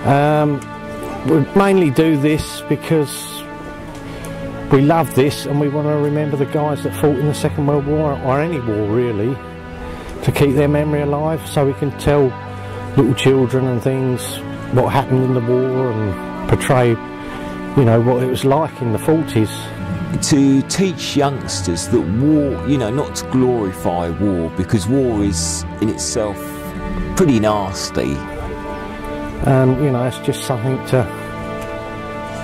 We mainly do this because we love this and we want to remember the guys that fought in the Second World War, or any war really, to keep their memory alive, so we can tell little children and things what happened in the war and portray, you know, what it was like in the 40s. To teach youngsters that war, you know, not to glorify war, because war is in itself pretty nasty. You know, it's just something to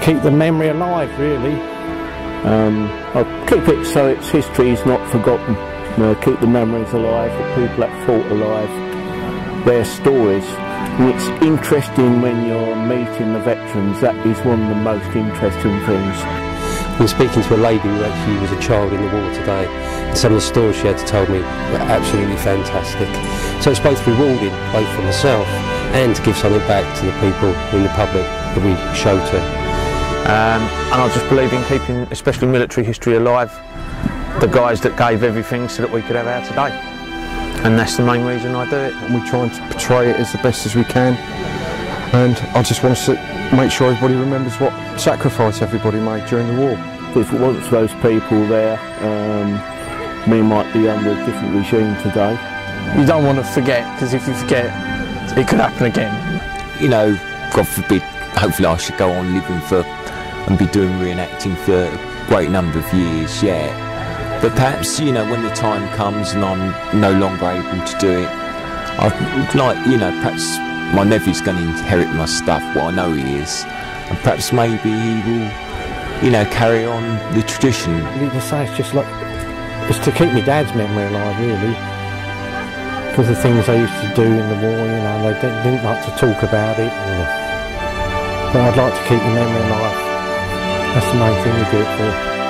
keep the memory alive, really. I'll keep it so its history is not forgotten. You know, keep the memories alive, the people that fought alive, their stories. And it's interesting when you're meeting the veterans. That is one of the most interesting things. I'm speaking to a lady who actually was a child in the war today, and some of the stories she had to tell me were absolutely fantastic. So it's both rewarding, both for myself, and to give something back to the people in the public that we show to. And I just believe in keeping, especially military history, alive. The guys that gave everything so that we could have our today. And that's the main reason I do it. We try and portray it as the best as we can. And I just want to make sure everybody remembers what sacrifice everybody made during the war. If it wasn't for those people there, we might be under a different regime today. You don't want to forget, because if you forget, it could happen again. You know, God forbid, hopefully I should go on living for and be doing reenacting for a great number of years yet. But perhaps, you know, when the time comes and I'm no longer able to do it, I'd like, you know, perhaps my nephew's going to inherit my stuff, what I know he is, and perhaps maybe he will, you know, carry on the tradition. You can say it's just like, it's to keep my dad's memory alive, really. Because the things they used to do in the war, you know, they didn't like to talk about it. But I'd like to keep the memory alive. That's the main thing we do it for.